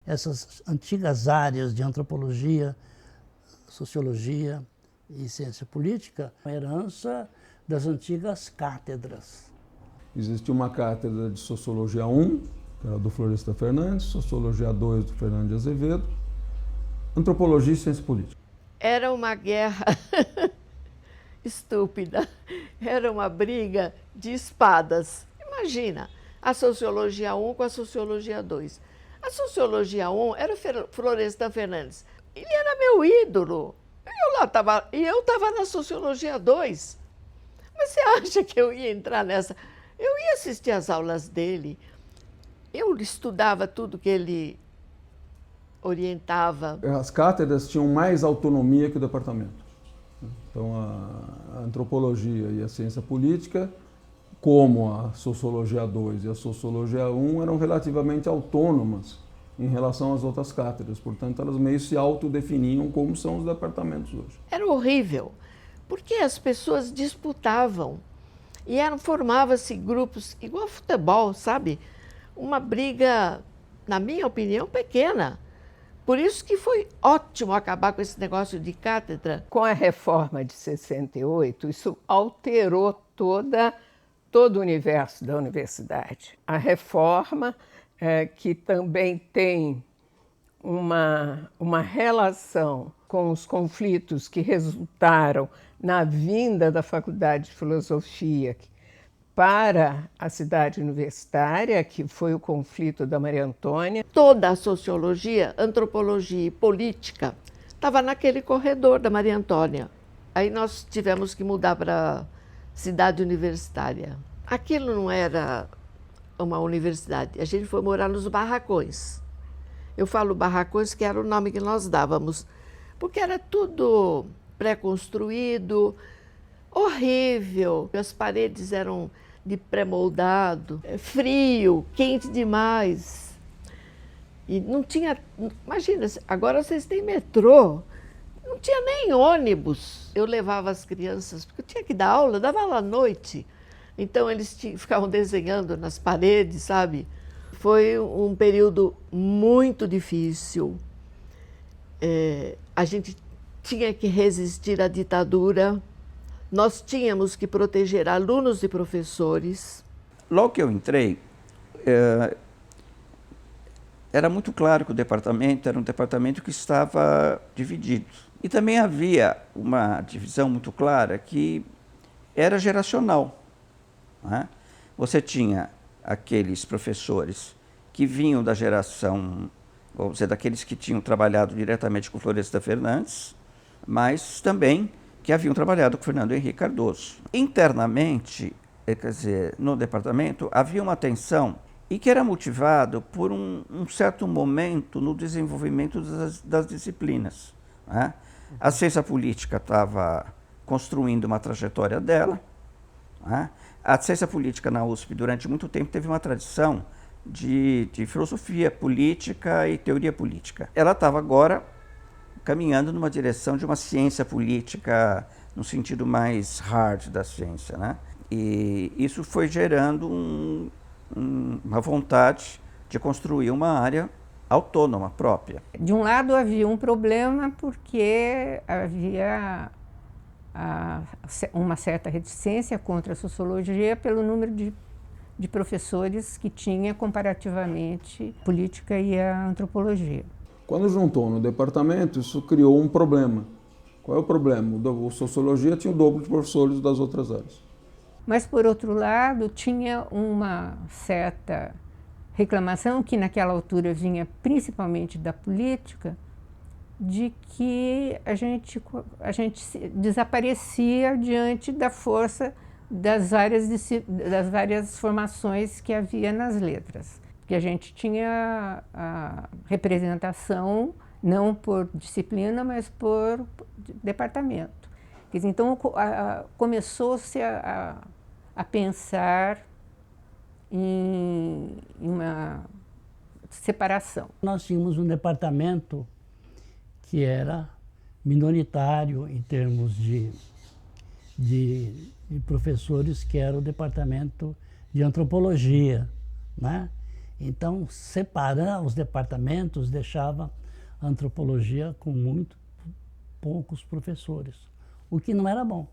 Essas antigas áreas de antropologia, sociologia e ciência política, a herança das antigas cátedras. Existia uma cátedra de Sociologia 1, que era do Floresta Fernandes, Sociologia 2 do Fernando de Azevedo, Antropologia e Ciência Política. Era uma guerra estúpida, era uma briga de espadas. Imagina, a Sociologia 1 com a Sociologia 2. A Sociologia 1 era o Florestan Fernandes. Ele era meu ídolo. Eu estava na Sociologia 2. Mas você acha que eu ia entrar nessa? Eu ia assistir às aulas dele. Eu estudava tudo que ele orientava. As cátedras tinham mais autonomia que o departamento. Então, a antropologia e a ciência política, como a Sociologia 2 e a Sociologia 1, eram relativamente autônomas em relação às outras cátedras. Portanto, elas meio se autodefiniam como são os departamentos hoje. Era horrível, porque as pessoas disputavam e formava-se grupos, igual futebol, sabe? Uma briga, na minha opinião, pequena. Por isso que foi ótimo acabar com esse negócio de cátedra. Com a reforma de 68, isso alterou todo o universo da universidade. A reforma, que também tem uma relação com os conflitos que resultaram na vinda da Faculdade de Filosofia para a cidade universitária, que foi o conflito da Maria Antônia. Toda a sociologia, antropologia e política estava naquele corredor da Maria Antônia. Aí nós tivemos que mudar para a cidade universitária. Aquilo não era uma universidade, a gente foi morar nos barracões. Eu falo barracões que era o nome que nós dávamos, porque era tudo pré-construído, horrível. As paredes eram de pré-moldado, frio, quente demais. E não tinha... Imagina, agora vocês têm metrô, não tinha nem ônibus. Eu levava as crianças, porque eu tinha que dar aula, dava aula à noite. Então eles ficavam desenhando nas paredes, sabe? Foi um período muito difícil. A gente tinha que resistir à ditadura. Nós tínhamos que proteger alunos e professores. Logo que eu entrei, era muito claro que o departamento era um departamento que estava dividido. E também havia uma divisão muito clara que era geracional. Né? Você tinha aqueles professores que vinham da geração, vamos dizer, daqueles que tinham trabalhado diretamente com Florestan Fernandes, mas também que haviam trabalhado com Fernando Henrique Cardoso. Internamente, quer dizer, no departamento, havia uma tensão e que era motivado por um certo momento no desenvolvimento das disciplinas. Né? A ciência política estava construindo uma trajetória dela. Né? A ciência política na USP, durante muito tempo, teve uma tradição de filosofia política e teoria política. Ela estava agora caminhando numa direção de uma ciência política no sentido mais hard da ciência, né? E isso foi gerando uma vontade de construir uma área autônoma, própria. De um lado havia um problema porque havia uma certa reticência contra a sociologia pelo número de professores que tinha comparativamente política e a antropologia. Quando juntou no departamento, isso criou um problema. Qual é o problema? A sociologia tinha o dobro de professores das outras áreas. Mas, por outro lado, tinha uma certa reclamação, que naquela altura vinha principalmente da política, de que a gente desaparecia diante da força das várias formações que havia nas letras. Que a gente tinha a representação não por disciplina, mas por departamento. Quer dizer, então começou-se a pensar em uma separação. Nós tínhamos um departamento que era minoritário em termos de professores, que era o departamento de antropologia, né? Então, separar os departamentos deixava a antropologia com muito poucos professores, o que não era bom,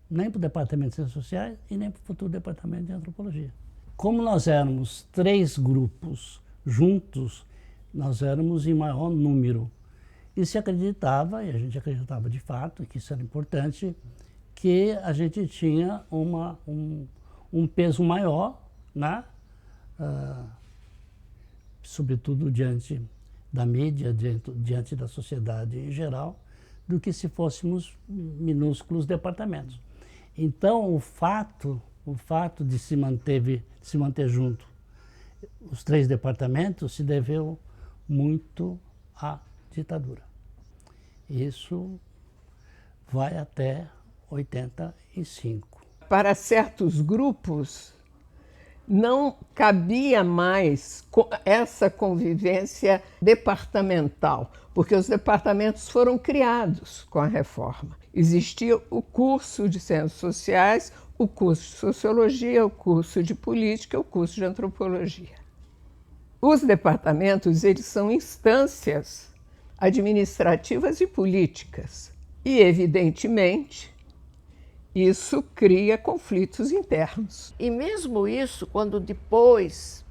nem para o departamento de ciências sociais e nem para o futuro departamento de antropologia. Como nós éramos 3 grupos juntos, nós éramos em maior número. E se acreditava, e a gente acreditava de fato, que isso era importante, que a gente tinha um peso maior, né? Sobretudo diante da mídia, diante da sociedade em geral, do que se fôssemos minúsculos departamentos. Então, o fato de se manter junto os 3 departamentos se deveu muito à ditadura. Isso vai até 85. Para certos grupos, não cabia mais essa convivência departamental, porque os departamentos foram criados com a reforma. Existia o curso de Ciências Sociais, o curso de Sociologia, o curso de Política, o curso de Antropologia. Os departamentos, eles são instâncias administrativas e políticas. E, evidentemente, isso cria conflitos internos. E mesmo isso, quando depois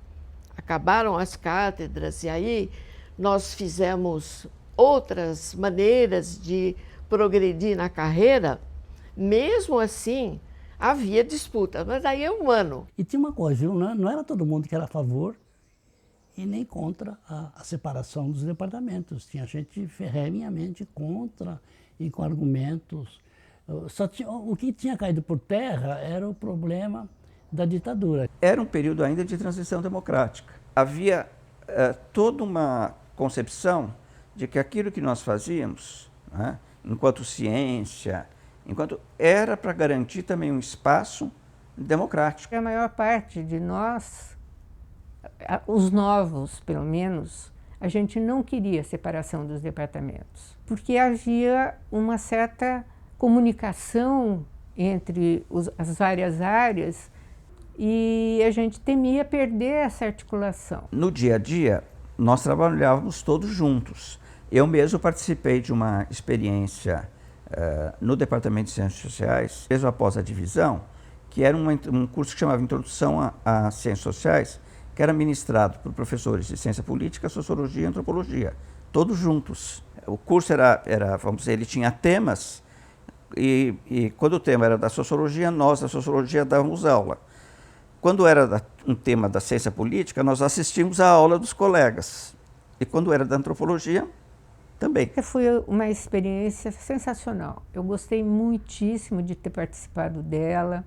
acabaram as cátedras, e aí nós fizemos outras maneiras de progredir na carreira, mesmo assim havia disputa, mas aí é humano. E tinha uma coisa, viu? Não era todo mundo que era a favor e nem contra a separação dos departamentos. Tinha gente ferrenhamente contra e com argumentos. O que tinha caído por terra era o problema da ditadura. Era um período ainda de transição democrática. Havia toda uma concepção de que aquilo que nós fazíamos, né, enquanto ciência, era para garantir também um espaço democrático. A maior parte de nós, os novos pelo menos, a gente não queria a separação dos departamentos, porque havia uma certa comunicação entre as várias áreas e a gente temia perder essa articulação. No dia a dia, nós trabalhávamos todos juntos. Eu mesmo participei de uma experiência no Departamento de Ciências Sociais, mesmo após a divisão, que era um curso que chamava Introdução a Ciências Sociais, que era ministrado por professores de Ciência Política, Sociologia e Antropologia, todos juntos. O curso vamos dizer, ele tinha temas, e quando o tema era da Sociologia, nós da Sociologia dávamos aula. Quando era um tema da Ciência Política, nós assistimos à aula dos colegas. E quando era da Antropologia, também. Foi uma experiência sensacional. Eu gostei muitíssimo de ter participado dela.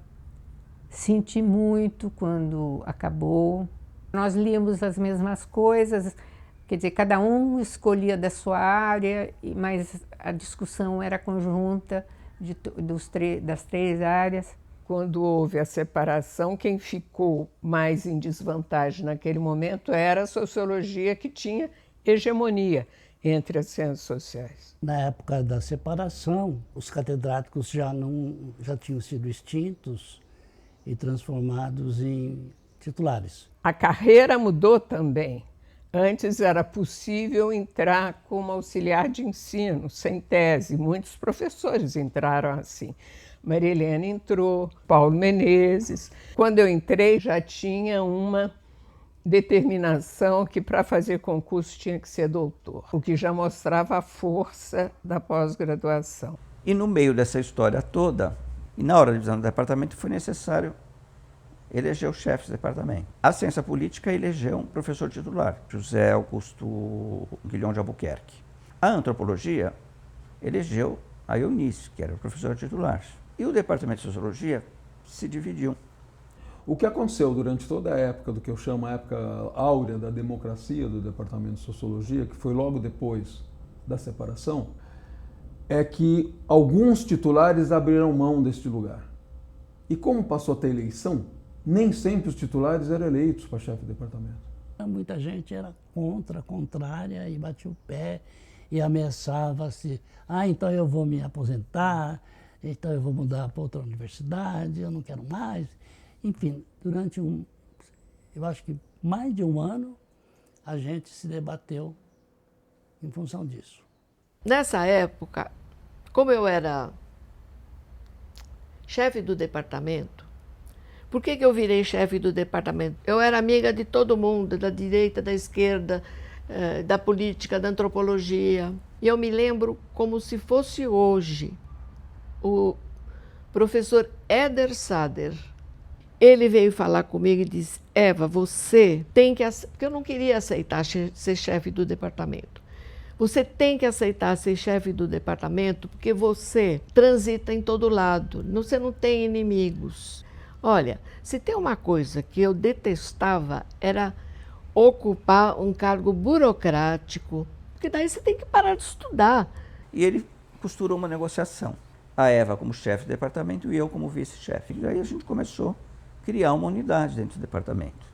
Senti muito quando acabou. Nós líamos as mesmas coisas, quer dizer, cada um escolhia da sua área, mas a discussão era conjunta das 3 áreas. Quando houve a separação, quem ficou mais em desvantagem naquele momento era a sociologia, que tinha hegemonia entre as ciências sociais. Na época da separação, os catedráticos já tinham sido extintos e transformados em titulares. A carreira mudou também. Antes era possível entrar como auxiliar de ensino, sem tese. Muitos professores entraram assim. Maria Helena entrou, Paulo Menezes. Quando eu entrei, já tinha uma determinação que para fazer concurso tinha que ser doutor, o que já mostrava a força da pós-graduação. E no meio dessa história toda, e na hora da divisão do departamento, foi necessário eleger o chefe do departamento. A ciência política elegeu um professor titular, José Augusto Guilhom de Albuquerque. A antropologia elegeu a Eunice, que era o professor titular. E o departamento de sociologia se dividiu. O que aconteceu durante toda a época do que eu chamo a época áurea da democracia do Departamento de Sociologia, que foi logo depois da separação, é que alguns titulares abriram mão deste lugar. E como passou a ter eleição, nem sempre os titulares eram eleitos para chefe de departamento. Muita gente era contrária e batia o pé e ameaçava-se. Então eu vou me aposentar, então eu vou mudar para outra universidade, eu não quero mais. Enfim, durante eu acho que mais de um ano, a gente se debateu em função disso. Nessa época, como eu era chefe do departamento, por que eu virei chefe do departamento? Eu era amiga de todo mundo, da direita, da esquerda, da política, da antropologia. E eu me lembro como se fosse hoje. O professor Éder Sader, ele veio falar comigo e disse: Eva, você tem que... Porque eu não queria aceitar ser chefe do departamento. Você tem que aceitar ser chefe do departamento porque você transita em todo lado, você não tem inimigos. Olha, se tem uma coisa que eu detestava era ocupar um cargo burocrático, porque daí você tem que parar de estudar. E ele costurou uma negociação. A Eva como chefe do departamento e eu como vice-chefe. E aí a gente começou a criar uma unidade dentro do departamento,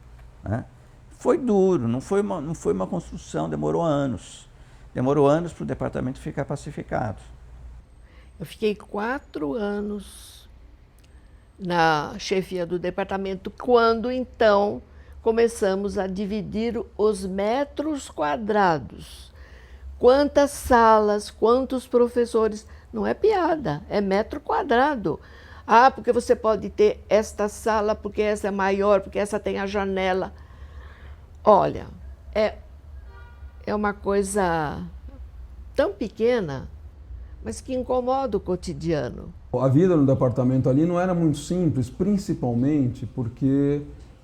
né? Foi duro, não foi uma construção, demorou anos. Demorou anos para o departamento ficar pacificado. Eu fiquei 4 anos na chefia do departamento, quando então começamos a dividir os metros quadrados. Quantas salas, quantos professores. Não é piada, é metro quadrado. Ah, porque você pode ter esta sala, porque essa é maior, porque essa tem a janela. Olha, é uma coisa tão pequena, mas que incomoda o cotidiano. A vida no departamento ali não era muito simples, principalmente porque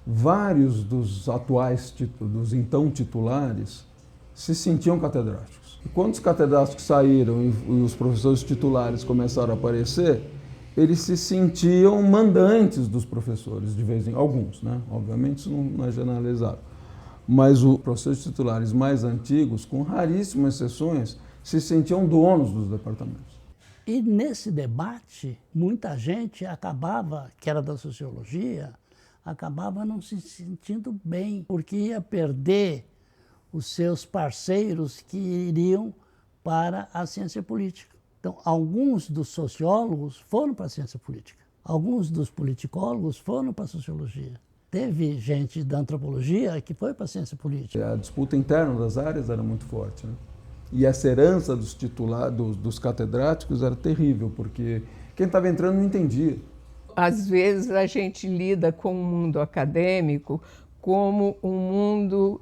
vários dos atuais, dos então titulares, se sentiam catedráticos. E quando os catedráticos saíram e os professores titulares começaram a aparecer, eles se sentiam mandantes dos professores, de vez em alguns, né? Obviamente isso não é generalizado. Mas os professores titulares mais antigos, com raríssimas exceções, se sentiam donos dos departamentos. E nesse debate, muita gente acabava, que era da sociologia, acabava não se sentindo bem, porque ia perder os seus parceiros que iriam para a ciência política. Então, alguns dos sociólogos foram para a ciência política, alguns dos politicólogos foram para a sociologia. Teve gente da antropologia que foi para a ciência política. A disputa interna das áreas era muito forte, né? E essa herança dos catedráticos era terrível, porque quem estava entrando não entendia. Às vezes a gente lida com o mundo acadêmico como um mundo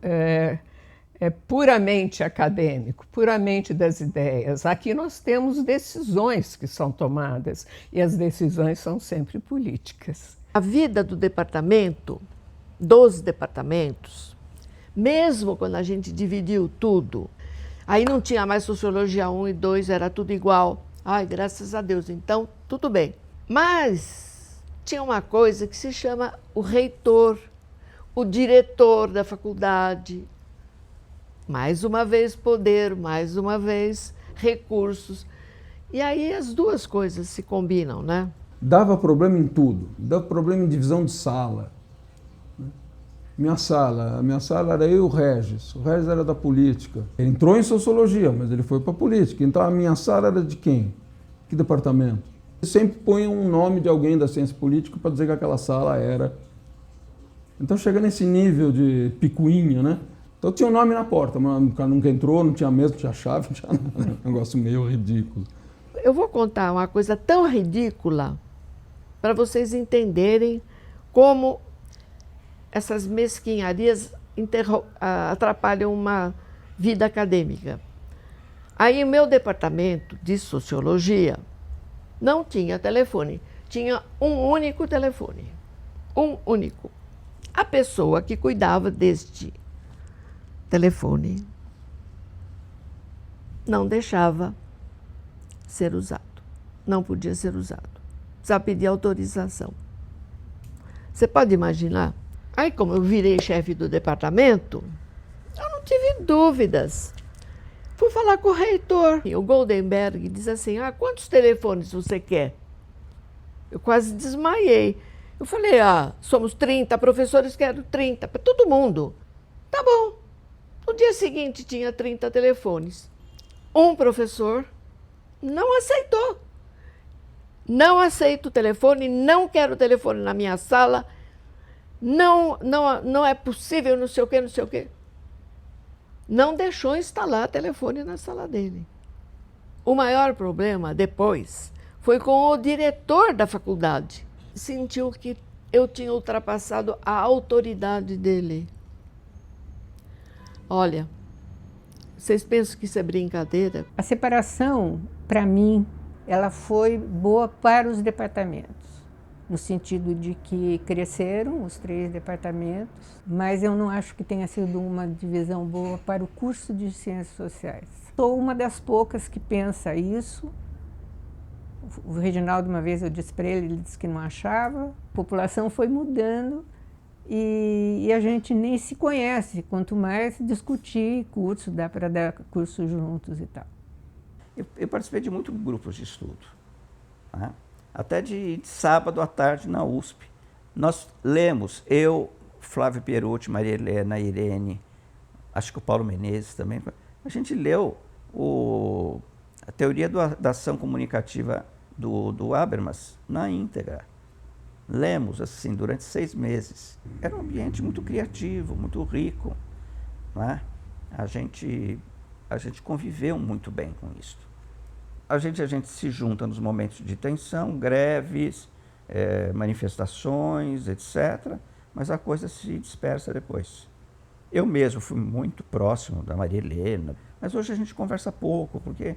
puramente acadêmico, puramente das ideias. Aqui nós temos decisões que são tomadas e as decisões são sempre políticas. A vida do departamento, dos departamentos, mesmo quando a gente dividiu tudo, aí não tinha mais sociologia 1 e 2, era tudo igual. Ai, graças a Deus, então tudo bem. Mas tinha uma coisa que se chama o reitor, o diretor da faculdade. Mais uma vez poder, mais uma vez recursos. E aí as duas coisas se combinam, né? Dava problema em tudo, dava problema em divisão de sala. A minha sala era eu e o Regis era da política. Ele entrou em sociologia, mas ele foi para a política. Então a minha sala era de quem? Que departamento? Sempre põe um nome de alguém da ciência política para dizer que aquela sala era. Então chega nesse nível de picuinha, né? Então tinha um nome na porta, mas o cara nunca entrou, não tinha mesa, não tinha chave, não tinha nada. Um negócio meio ridículo. Eu vou contar uma coisa tão ridícula para vocês entenderem como essas mesquinharias atrapalham uma vida acadêmica. Aí o meu departamento de sociologia não tinha telefone, tinha um único telefone, um único. A pessoa que cuidava deste telefone não deixava ser usado, não podia ser usado, precisava pedir autorização. Você pode imaginar? Aí, como eu virei chefe do departamento, eu não tive dúvidas. Fui falar com o reitor. O Goldenberg diz assim: quantos telefones você quer? Eu quase desmaiei. Eu falei: somos 30 professores, quero 30, para todo mundo. Tá bom. No dia seguinte tinha 30 telefones. Um professor não aceitou. Não aceito o telefone, não quero o telefone na minha sala. Não é possível, não sei o quê, não sei o quê. não deixou instalar telefone na sala dele. O maior problema depois foi com o diretor da faculdade. Sentiu que eu tinha ultrapassado a autoridade dele. Olha, vocês pensam que isso é brincadeira? A separação, para mim, ela foi boa para os departamentos, no sentido de que cresceram os 3 departamentos, mas eu não acho que tenha sido uma divisão boa para o curso de Ciências Sociais. Sou uma das poucas que pensa isso. O Reginaldo, uma vez eu disse para ele disse que não achava. A população foi mudando e a gente nem se conhece, quanto mais discutir curso, dá para dar curso juntos e tal. Eu participei de muitos grupos de estudo, né? Até de sábado à tarde na USP. Nós lemos, eu, Flávio Pierucci, Maria Helena, Irene, acho que o Paulo Menezes também, a gente leu a teoria da ação comunicativa do Habermas na íntegra. Lemos assim durante 6 meses. Era um ambiente muito criativo, muito rico, né? A gente conviveu muito bem com isso. A gente se junta nos momentos de tensão, greves, manifestações, etc., mas a coisa se dispersa depois. Eu mesmo fui muito próximo da Maria Helena, mas hoje a gente conversa pouco, porque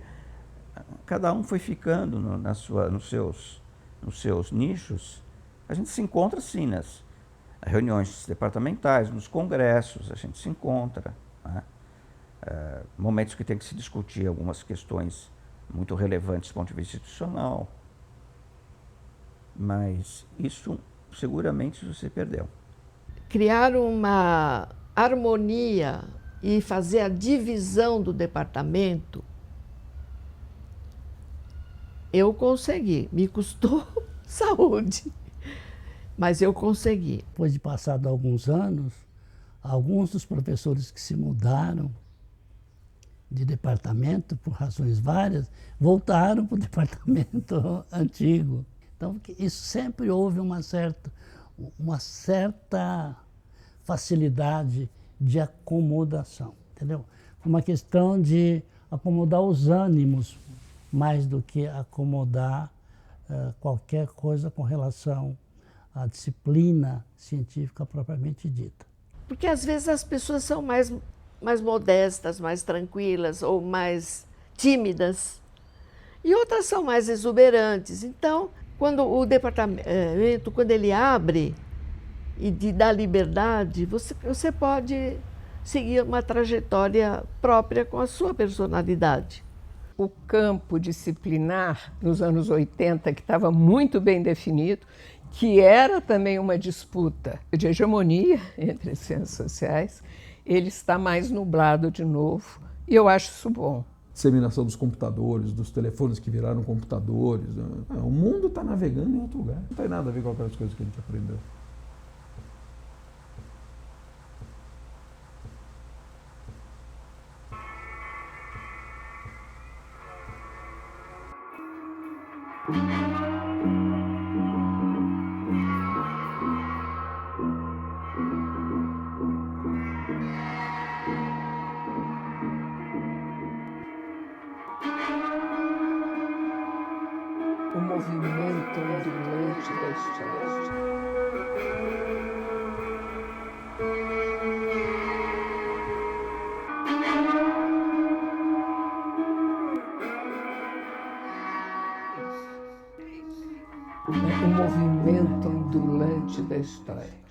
cada um foi ficando nos seus nichos. A gente se encontra sim nas reuniões departamentais, nos congressos, a gente se encontra, né? Momentos que tem que se discutir algumas questões muito relevantes do ponto de vista institucional, mas isso seguramente você perdeu. Criar uma harmonia e fazer a divisão do departamento, eu consegui. Me custou saúde, mas eu consegui. Depois de passado alguns anos, alguns dos professores que se mudaram de departamento, por razões várias, voltaram para o departamento antigo. Então, isso sempre houve uma certa facilidade de acomodação, entendeu? Uma questão de acomodar os ânimos, mais do que acomodar qualquer coisa com relação à disciplina científica propriamente dita. Porque às vezes as pessoas são mais modestas, mais tranquilas ou mais tímidas. E outras são mais exuberantes. Então, quando o departamento, quando ele abre e dá liberdade, você pode seguir uma trajetória própria com a sua personalidade. O campo disciplinar, nos anos 80, que estava muito bem definido, que era também uma disputa de hegemonia entre as ciências sociais, ele está mais nublado de novo, e eu acho isso bom. Disseminação dos computadores, dos telefones que viraram computadores. O mundo está navegando em outro lugar. Não tem nada a ver com aquelas coisas que a gente aprendeu. O movimento ondulante da história. O movimento ondulante da história.